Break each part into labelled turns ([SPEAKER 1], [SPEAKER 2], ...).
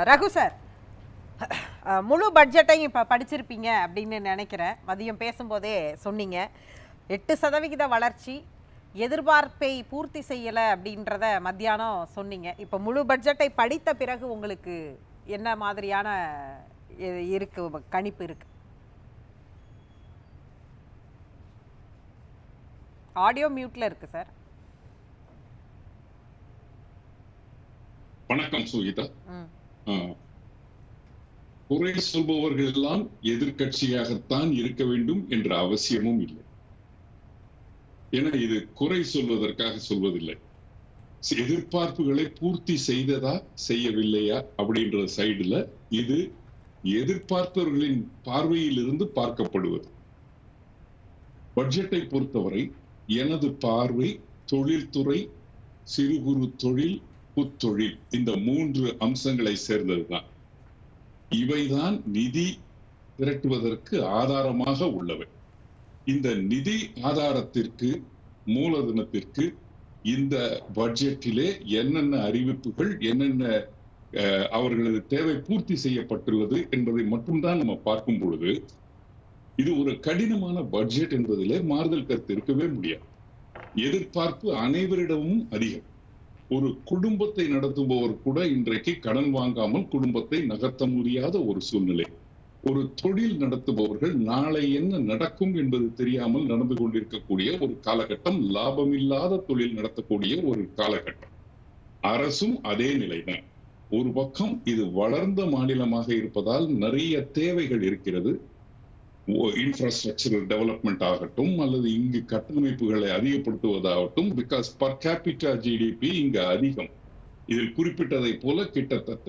[SPEAKER 1] Raghu sir, முழு பட்ஜெட்டையும் இப்போ படிச்சிருப்பீங்க அப்படின்னு நினைக்கிறேன். மதியம் பேசும்போதே சொன்னீங்க 8% வளர்ச்சி எதிர்பார்ப்பை பூர்த்தி செய்யலை அப்படின்றத மத்தியானம் சொன்னீங்க. இப்போ முழு பட்ஜெட்டை படித்த பிறகு உங்களுக்கு என்ன மாதிரியான இருக்கு கணிப்பு இருக்கு? ஆடியோ மியூட்ல இருக்கு சார்.
[SPEAKER 2] வணக்கம் சுகிதா. குறை சொல்பவர்கள் எல்லாம் எதிர்கட்சியாகத்தான் இருக்க வேண்டும் என்ற அவசியமும் இல்லை. ஏன்னா இது குறை சொல்வதற்காக சொல்வதில்லை. எதிர்பார்ப்புகளை பூர்த்தி செய்ததா செய்யவில்லையா அப்படின்ற சைடுல இது எதிர்பார்ப்பவர்களின் பார்வையில் இருந்து பார்க்கப்படுவது. பட்ஜெட்டை பொறுத்தவரை எனது பார்வை தொழில்துறை, சிறு குறு தொழில், புத்தொழில், இந்த 3 அம்சங்களை சேர்ந்ததுதான். இவைதான் நிதி திரட்டுவதற்கு ஆதாரமாக உள்ளவை. இந்த நிதி ஆதாரத்திற்கு, மூலதனத்திற்கு இந்த பட்ஜெட்டிலே என்னென்ன அறிவிப்புகள், என்னென்ன அவர்களது தேவை பூர்த்தி செய்யப்பட்டுள்ளது என்பதை மட்டும்தான் நம்ம பார்க்கும் பொழுது இது ஒரு கடினமான பட்ஜெட் என்பதிலே மாறுதல் கருத்து இருக்கவே முடியாது. எதிர்பார்ப்பு அனைவரிடமும் அதிகம். ஒரு குடும்பத்தை நடத்துபவர் கூட இன்றைக்கு கடன் வாங்காமல் குடும்பத்தை நகர்த்த முடியாத ஒரு சூழ்நிலை. ஒரு தொழில் நடத்துபவர்கள் நாளை என்ன நடக்கும் என்பது தெரியாமல் நடந்து கொண்டிருக்கக்கூடிய ஒரு காலகட்டம். லாபமில்லாத தொழில் நடத்தக்கூடிய ஒரு காலகட்டம். அரசும் அதே நிலைதான். ஒரு பக்கம் இது வளர்ந்த மாநிலமாக இருப்பதால் நிறைய தேவைகள் இருக்கிறது. இன்ஃப்ராஸ்ட்ரக்சரல் டெவலப்மெண்ட் ஆகட்டும் அல்லது இங்கு கட்டமைப்புகளை அதிகப்படுத்துவதாகட்டும். பிகாஸ் பர் கேபிட்டா ஜிடிபி இங்க அதிகம். இதில் குறிப்பிட்டதை போல கிட்டத்தட்ட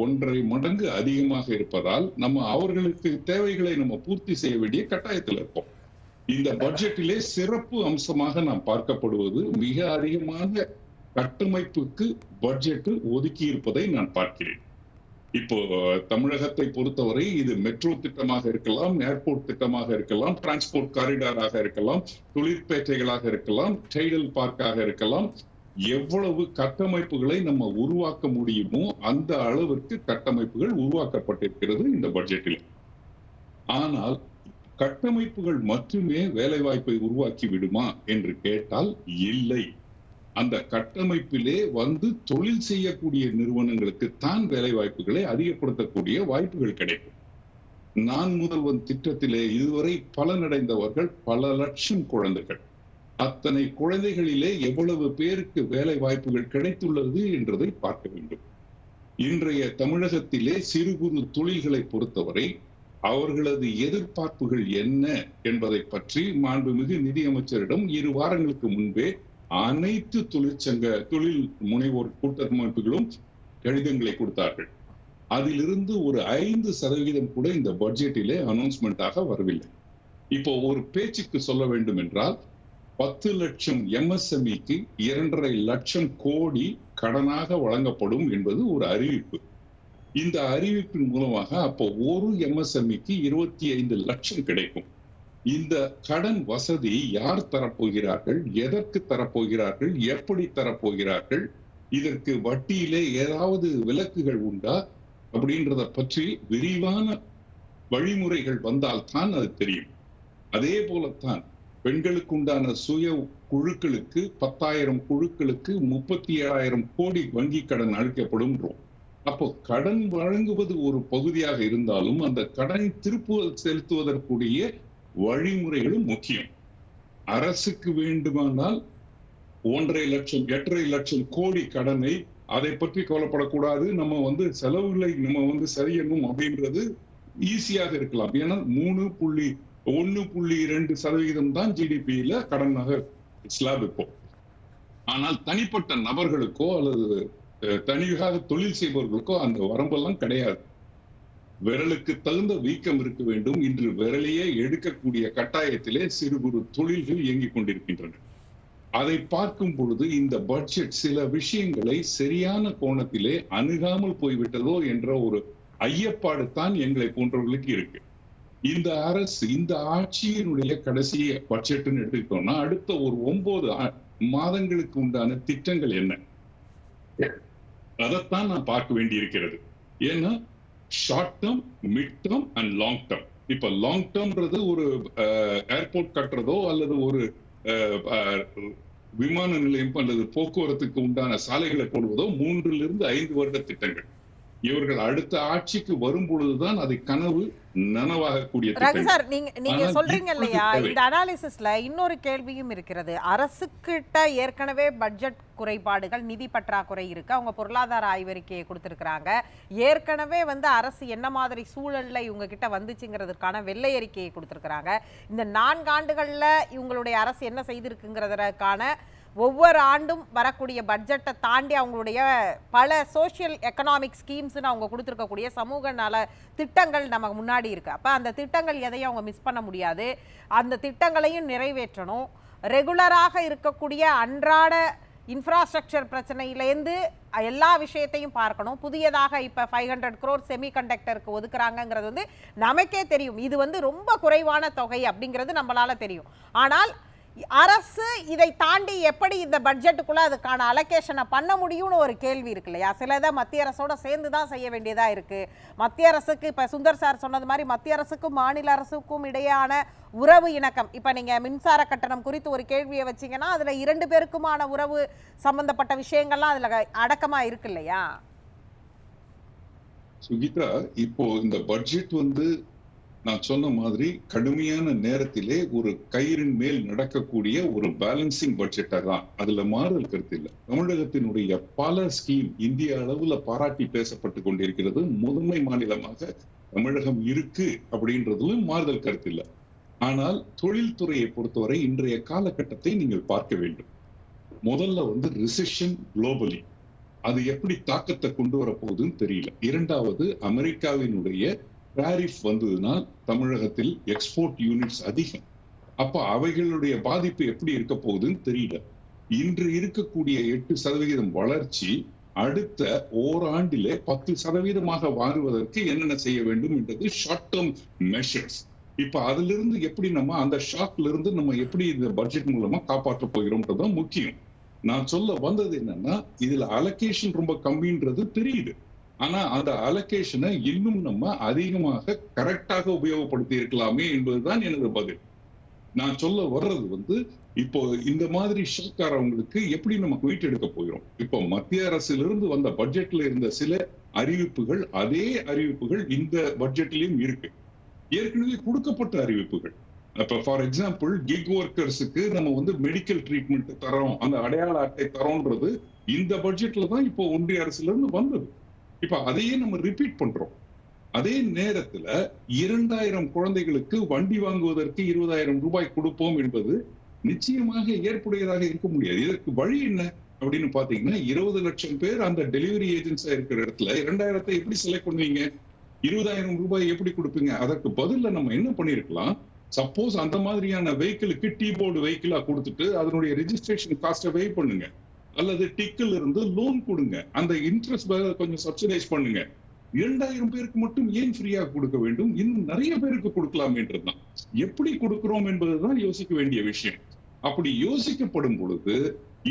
[SPEAKER 2] 1.5 மடங்கு அதிகமாக இருப்பதால் நம்ம அவர்களுக்கு தேவைகளை நம்ம பூர்த்தி செய்ய வேண்டிய கட்டாயத்தில் இருப்போம். இந்த பட்ஜெட்டிலே சிறப்பு அம்சமாக நாம் பார்க்கப்படுவது மிக அதிகமாக கட்டமைப்புக்கு பட்ஜெட் ஒதுக்கி இருப்பதை நான் பார்க்கிறேன். இப்போ தமிழகத்தை பொறுத்தவரை இது மெட்ரோ திட்டமாக இருக்கலாம், ஏர்போர்ட் திட்டமாக இருக்கலாம், டிரான்ஸ்போர்ட் காரிடாராக இருக்கலாம், தொழிற்பேட்டைகளாக இருக்கலாம், டைடல் பார்க்காக இருக்கலாம். எவ்வளவு கட்டமைப்புகளை நம்ம உருவாக்க முடியுமோ அந்த அளவிற்கு கட்டமைப்புகள் உருவாக்கப்பட்டிருக்கிறது இந்த பட்ஜெட்டில். ஆனால் கட்டமைப்புகள் மட்டுமே வேலை வாய்ப்பை உருவாக்கி விடுமா என்று கேட்டால் இல்லை. அந்த கட்டமைப்பிலே வந்து தொழில் செய்யக்கூடிய நிறுவனங்களுக்கு தான் வேலை வாய்ப்புகளை அதிகப்படுத்தக்கூடிய வாய்ப்புகள் கிடைக்கும். நான் முதல்வன் திட்டத்திலே இதுவரை பலனடைந்தவர்கள் பல லட்சம் குழந்தைகள். அத்தனை குழந்தைகளிலே எவ்வளவு பேருக்கு வேலை வாய்ப்புகள் கிடைத்துள்ளது என்றதை பார்க்க வேண்டும். இன்றைய தமிழகத்திலே சிறு குறு தொழில்களை பொறுத்தவரை அவர்களது எதிர்பார்ப்புகள் என்ன என்பதை பற்றி மாண்புமிகு நிதியமைச்சரிடம் 2 வாரங்களுக்கு முன்பே அனைத்து தொழில் முனைவோர் கூட்டமைப்புகளும் கடிதங்களை கொடுத்தார்கள். அதிலிருந்து ஒரு 5% கூட இந்த பட்ஜெட்டிலே அனௌன்ஸ்மெண்டாக வரவில்லை. இப்போ ஒரு பேச்சுக்கு சொல்ல வேண்டும் என்றால் 10 லட்சம் எம்எஸ்எம்இக்கு 2.5 லட்சம் கோடி கடனாக வழங்கப்படும் என்பது ஒரு அறிவிப்பு. இந்த அறிவிப்பின் மூலமாக அப்போ ஒரு எம்எஸ்எம்இக்கு 25 லட்சம் கிடைக்கும். இந்த கடன் வசதி யார் தரப்போகிறார்கள், எதற்கு தரப்போகிறார்கள், எப்படி தரப்போகிறார்கள், இதற்கு வட்டியிலே ஏதாவது விலக்குகள் உண்டா அப்படின்றத பற்றி விரிவான வழிமுறைகள் வந்தால் தான் அது தெரியும். அதே போலத்தான் பெண்களுக்கு உண்டான சுய குழுக்களுக்கு 10,000 குழுக்களுக்கு 37,000 கோடி வங்கி கடன் அளிக்கப்படும். அப்போ கடன் வழங்குவது ஒரு பகுதியாக இருந்தாலும் அந்த கடனை திருப்புதல் செலுத்துவதற்குரிய வழிமுறைகளும் முக்கியம். அரசுக்கு வேண்டுமானால் 1.5 லட்சம் கோடி கடனை அதை பற்றி கவலைப்படக்கூடாது, நம்ம செலவுகளை நம்ம சரியணும் அப்படின்றது ஈஸியாக இருக்கலாம். ஏன்னா 1.2% தான் ஜிடிபியில கடனாக ஸ்லாப் இப்போ. ஆனால் தனிப்பட்ட நபர்களுக்கோ அல்லது தனியாக தொழில் செய்பவர்களுக்கோ அந்த வரம்பெல்லாம் கிடையாது. விரலுக்கு தகுந்த வீக்கம் இருக்க வேண்டும். இன்று விரலையே எடுக்கக்கூடிய கட்டாயத்திலே சிறு குறு தொழில்கள் இயங்கிக் கொண்டிருக்கின்றன. அதை பார்க்கும் பொழுது இந்த பட்ஜெட் சில விஷயங்களை சரியான கோணத்திலே அணுகாமல் போய்விட்டதோ என்ற ஒரு ஐயப்பாடு தான் எங்களை போன்றவர்களுக்கு இருக்கு. இந்த அரசு, இந்த ஆட்சியினுடைய கடைசி பட்ஜெட்னு எடுத்துக்கிட்டோம்னா அடுத்த ஒரு 9 மாதங்களுக்கு உண்டான திட்டங்கள் என்ன? அதைத்தான் நான் பார்க்க வேண்டி இருக்கிறது. ஏன்னா short term, mid term and long term. இப்ப லாங் டேர்ம்ன்றது ஒரு ஏர்போர்ட் கட்டுறதோ அல்லது ஒரு விமான நிலையம் அல்லது போக்குவரத்துக்கு உண்டான சாலைகளை போடுவதோ 3 to 5 வருட திட்டங்கள். இவர்கள் அடுத்த ஆட்சிக்கு வரும் பொழுதுதான் அதை கனவு நனவாகக்கூடிய
[SPEAKER 1] ரகு சார்,
[SPEAKER 2] திட்டங்கள்.
[SPEAKER 1] நீங்க
[SPEAKER 2] ஆனால்
[SPEAKER 1] சொல்றீங்க
[SPEAKER 2] இப்பொழுது
[SPEAKER 1] இல்லையா,
[SPEAKER 2] தேவை.
[SPEAKER 1] இந்த அனாலிசிஸ்ல இன்னொரு கேள்வியும் இருக்கிறது. அரசுக்கிட்ட ஏற்கனவே பட்ஜெட் குறைபாடுகள், நிதி பற்றாக்குறை இருக்கு. அவங்க பொருளாதார ஆய்வறிக்கையை கொடுத்திருக்கிறாங்க. ஏற்கனவே அரசு என்ன மாதிரி சூழல்ல இவங்க கிட்ட வந்துச்சுங்கிறதுக்கான வெள்ளை அறிக்கையை கொடுத்திருக்கிறாங்க. இந்த 4 ஆண்டுகள்ல இவங்களுடைய அரசு என்ன செய்திருக்குங்கிறதுக்கான ஒவ்வொரு ஆண்டும் வரக்கூடிய பட்ஜெட்டை தாண்டி அவங்களுடைய பல சோஷியல் எக்கனாமிக் ஸ்கீம்ஸ்னு அவங்க கொடுத்துருக்கக்கூடிய சமூக நல திட்டங்கள் நமக்கு முன்னாடி இருக்கு. அப்போ அந்த திட்டங்கள் எதையும் அவங்க மிஸ் பண்ண முடியாது. அந்த திட்டங்களையும் நிறைவேற்றணும். ரெகுலராக இருக்கக்கூடிய அன்றாட இன்ஃப்ராஸ்ட்ரக்சர் பிரச்சனையிலேருந்து எல்லா விஷயத்தையும் பார்க்கணும். புதியதாக இப்போ 500 crore செமிகண்டக்டருக்கு ஒதுக்குறாங்கிறது நமக்கே தெரியும். இது ரொம்ப குறைவான தொகை அப்படிங்கிறது நம்மளால தெரியும். ஆனால் அரசு இதை தாண்டி எப்படி இந்த பட்ஜெட்டுக்குள்ள அதுக்கான அலோகேஷனை பண்ண முடியும்னு ஒரு கேள்வி இருக்கு இல்லையா? சிலதை மத்திய அரசோட சேர்ந்து தான் செய்ய வேண்டியதா இருக்கு. மத்திய அரசுக்கு இப்ப சுந்தர் சார் சொன்னது மாதிரி மத்திய அரசுக்கும் மாநில அரசுக்கும் இடையான உறவு இணக்கம். இப்ப நீங்க மின்சார கட்டணம் குறித்து ஒரு கேள்வியை வச்சீங்கன்னா அதுல 2 பேருக்குமான உறவு சம்பந்தப்பட்ட விஷயங்கள்லாம் அதுல அடக்கமா இருக்கு இல்லையா?
[SPEAKER 2] சுகிதா, இப்போ இந்த பட்ஜெட் நான் சொன்ன மாதிரி கடுமையான நேரத்திலே ஒரு கயிறின் மேல் நடக்கக்கூடிய ஒரு பேலன்சிங் பட்ஜெட்டா தான். அதுல மாறுதல் கருத்து இல்லை. தமிழகத்தினுடைய பல ஸ்கீம் இந்திய அளவுல பாராட்டி பேசப்பட்டு கொண்டிருக்கிறது. முதன்மை மாநிலமாக தமிழகம் இருக்கு அப்படின்றதுல மாறுதல் கருத்து இல்லை. ஆனால் தொழில்துறையை பொறுத்தவரை இன்றைய காலகட்டத்தை நீங்கள் பார்க்க வேண்டும். முதல்ல ரிசெஷன் குளோபலி, அது எப்படி தாக்கத்தை கொண்டு வர போகுதுன்னு தெரியல. இரண்டாவது, அமெரிக்காவினுடைய டாரிஃப் வந்ததுன்னா தமிழகத்தில் எக்ஸ்போர்ட் யூனிட்ஸ் அதிகம். அப்ப அவைகளுடைய பாதிப்பு எப்படி இருக்க போகுதுன்னு தெரியல. இன்று இருக்கக்கூடிய 8% வளர்ச்சி அடுத்த ஓராண்டிலே 10% மாறுவதற்கு என்னென்ன செய்ய வேண்டும் என்றது ஷார்ட் டேர்ம் மெஷர்ஸ். இப்ப அதுல இருந்து எப்படி நம்ம அந்த ஷாக்ல இருந்து நம்ம எப்படி இந்த பட்ஜெட் மூலமா காப்பாற்ற போகிறோம்ன்றதுதான் முக்கியம். நான் சொல்ல வந்தது என்னன்னா, இதுல அலோகேஷன் ரொம்ப கம்மின்றது தெரியுது. ஆனா அந்த அலோகேஷனை இன்னும் நம்ம அதிகமாக கரெக்டாக உபயோகப்படுத்தி இருக்கலாமே என்பதுதான் எனது பதில். நான் சொல்ல வர்றது இப்போ இந்த மாதிரி ஷாக்காரவங்களுக்கு எப்படி நம்ம குயிட் எடுக்க போகிறோம். இப்போ மத்திய அரசிலிருந்து வந்த பட்ஜெட்ல இருந்த சில அறிவிப்புகள், அதே அறிவிப்புகள் இந்த பட்ஜெட்லயும் இருக்கு. ஏற்கனவே கொடுக்கப்பட்ட அறிவிப்புகள். இப்ப ஃபார் எக்ஸாம்பிள் கிக் ஒர்க்கர்ஸுக்கு நம்ம மெடிக்கல் ட்ரீட்மெண்ட் தரோம், அந்த அடையாள அட்டை தரோன்றது இந்த பட்ஜெட்ல தான் இப்போ ஒன்றிய அரசுல இருந்து வந்தது. இப்ப அதையே நம்ம ரிப்பீட் பண்றோம். அதே நேரத்துல 2000 குழந்தைகளுக்கு வண்டி வாங்குவதற்கு 20,000 ரூபாய் கொடுப்போம் என்பது நிச்சயமாக ஏற்புடையதாக இருக்க முடியாது. இதற்கு வழி என்ன அப்படின்னு பாத்தீங்கன்னா, 20 லட்சம் பேர் அந்த டெலிவரி ஏஜென்ட்ஸா இருக்கிற இடத்துல 2000 எப்படி செலக்ட் பண்ணுவீங்க? 20,000 ரூபாய் எப்படி கொடுப்பீங்க? அதற்கு பதில நம்ம என்ன பண்ணிருக்கலாம், சப்போஸ் அந்த மாதிரியான வெஹிக்கிளுக்கு டீ போர்டு வெஹிக்கிளா கொடுத்துட்டு அதனுடைய ரெஜிஸ்ட்ரேஷன் காஸ்ட்டை வே பண்ணுங்க, அல்லது டிக்கில் இருந்து லோன் கொடுங்க, அந்த இன்ட்ரெஸ்ட் கொஞ்சம் சப்சிடைஸ் பண்ணுங்க. 2000 பேருக்கு மட்டும் ஏன் ஃப்ரீயா கொடுக்க வேண்டும்? இன்னும் நிறைய பேருக்கு கொடுக்கலாம் என்றுதான். எப்படி கொடுக்கிறோம் என்பதுதான் யோசிக்க வேண்டிய விஷயம். அப்படி யோசிக்கப்படும் பொழுது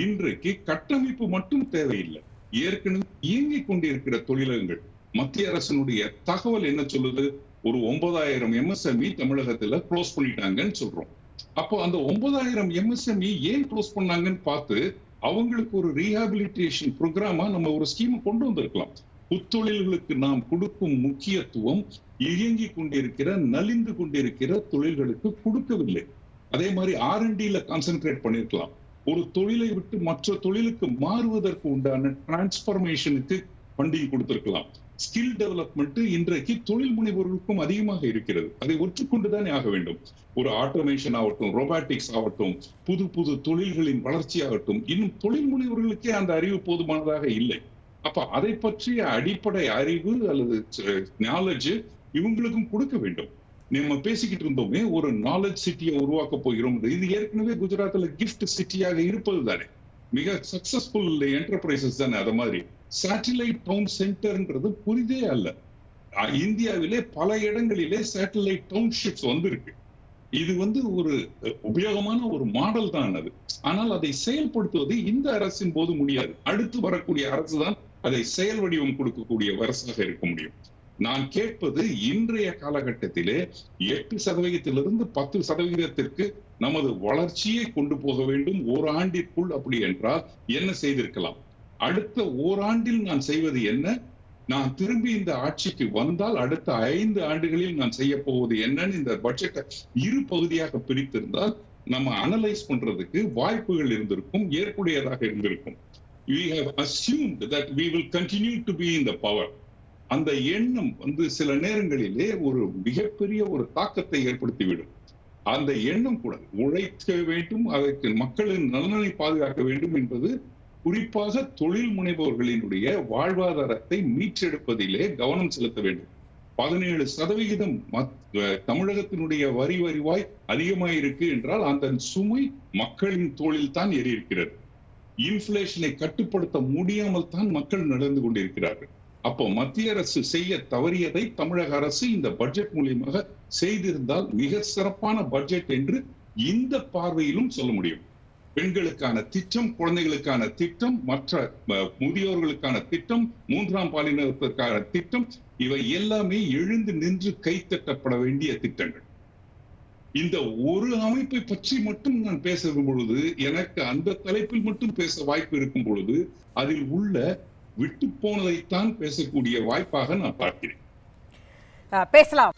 [SPEAKER 2] இன்றைக்கு கட்டமைப்பு மட்டும் தேவையில்லை. ஏற்கனவே இயங்கிக் கொண்டிருக்கிற தொழிலகங்கள், மத்திய அரசினுடைய தகவல் என்ன சொல்லுது? ஒரு 9,000 MSME தமிழகத்துல க்ளோஸ் பண்ணிட்டாங்கன்னு சொல்றோம். அப்போ அந்த 9,000 MSME ஏன் க்ளோஸ் பண்ணாங்கன்னு பார்த்து அவங்களுக்கு ஒரு ரீஹாபிலிட்டேஷன் ப்ரோக்ராமா நம்ம ஒரு ஸ்கீம் கொண்டு வந்திருக்கலாம். புத்தொழில்களுக்கு நாம் கொடுக்கும் முக்கியத்துவம் இயங்கிக் கொண்டிருக்கிற, நலிந்து கொண்டிருக்கிற தொழில்களுக்கு கொடுக்கவில்லை. அதே மாதிரி R&Dல கான்சென்ட்ரேட் பண்ணிருக்கலாம். ஒரு தொழிலை விட்டு மற்ற தொழிலுக்கு மாறுவதற்கு உண்டான டிரான்ஸ்பர்மேஷனுக்கு ஃபண்டிங் கொடுத்திருக்கலாம். ஸ்கில் டெவலப்மெண்ட் இன்றைக்கு தொழில் முனைவோர்களுக்கும் அதிகமாக இருக்கிறது. அதை ஒற்றுக்கொண்டுதானே ஆக வேண்டும். ஒரு ஆட்டோமேஷன் ஆகட்டும், ரோபாட்டிக்ஸ் ஆகட்டும், புது புது தொழில்களின் வளர்ச்சி ஆகட்டும், இன்னும் தொழில் முனைவோர்களுக்கே அந்த அறிவு போதுமானதாக இல்லை. அப்ப அதை பற்றிய அடிப்படை அறிவு அல்லது நாலேஜ் இவங்களுக்கும் கொடுக்க வேண்டும். நம்ம பேசிக்கிட்டு இருந்தோமே, ஒரு நாலேஜ் சிட்டியை உருவாக்க போகிறோம். இது ஏற்கனவே குஜராத்ல கிஃப்ட் சிட்டியாக இருப்பது தானே, மிக சக்சஸ்ஃபுல் என்டர்பிரைசஸ் தானே. அத மாதிரி சேட்டலைட் டவுன் சென்டர்ன்றது புரிதே அல்ல. இந்தியாவிலே பல இடங்களிலே சேட்டலைட் டவுன்ஷிப்ஸ் வந்திருக்கு. இது ஒரு உபயோகமான ஒரு மாடல் தான் அது. ஆனால் அதை செயல்படுத்துவது இந்த அரசின் போது முடியாது. அடுத்து வரக்கூடிய அரசு தான் அதை செயல் வடிவம் கொடுக்கக்கூடிய அரசாக இருக்க முடியும். நான் கேட்பது இன்றைய காலகட்டத்திலே 8% 10% நமது வளர்ச்சியை கொண்டு போக வேண்டும் ஓராண்டிற்குள். அப்படி என்றால் என்ன செய்திருக்கலாம்? அடுத்த ஓராண்டில் நான் செய்வது என்ன? நான் திரும்பி இந்த ஆட்சிக்கு வந்தால் அடுத்த 5 ஆண்டுகளில் நான் செய்ய போவது என்னன்னு இந்த பட்ஜெட்டை இரு பகுதியாக பிரித்திருந்தால் நம்ம அனலைஸ் பண்றதுக்கு வாய்ப்புகள் இருந்திருக்கும், ஏற்புடையதாக இருந்திருக்கும். We have assumed that we will continue to be in the power. அந்த எண்ணம் சில நேரங்களிலே ஒரு மிகப்பெரிய ஒரு தாக்கத்தை ஏற்படுத்திவிடும். அந்த எண்ணம் கூட உழைக்க வேண்டும், அதற்கு மக்களின் நலனை பாதுகாக்க வேண்டும் என்பது குறிப்பாக தொழில் முனைவோர்களினுடைய வாழ்வாதாரத்தை மீட்டெடுப்பதிலே கவனம் செலுத்த வேண்டும். 17% தமிழகத்தினுடைய வரி வருவாய் அதிகமாயிருக்கு என்றால் அந்த சுமை மக்களின் தோளில் தான் ஏறி இருக்கிறது. இன்ஃபிளேஷனை கட்டுப்படுத்த முடியாமல் தான் மக்கள் நடந்து கொண்டிருக்கிறார்கள். அப்போ மத்திய அரசு செய்ய தவறியதை தமிழக அரசு இந்த பட்ஜெட் மூலியமாக செய்திருந்தால் மிக சிறப்பான பட்ஜெட் என்று இந்த பார்வையிலும் சொல்ல முடியும். பெண்களுக்கான திட்டம், குழந்தைகளுக்கான திட்டம், மற்ற முதியோர்களுக்கான திட்டம், 3ஆம் பாலினத்திற்கான திட்டம், இவை எல்லாமே எழுந்து நின்று கைத்தட்டப்பட வேண்டிய திட்டங்கள். இந்த ஒரு அமைப்பை பற்றி மட்டும் நான் பேசும் பொழுது, எனக்கு அந்த தலைப்பில் மட்டும் பேச வாய்ப்பு இருக்கும் பொழுது அதில் உள்ள விட்டு போனதைத்தான் பேசக்கூடிய வாய்ப்பாக நான் பார்க்கிறேன்.
[SPEAKER 1] பேசலாம்.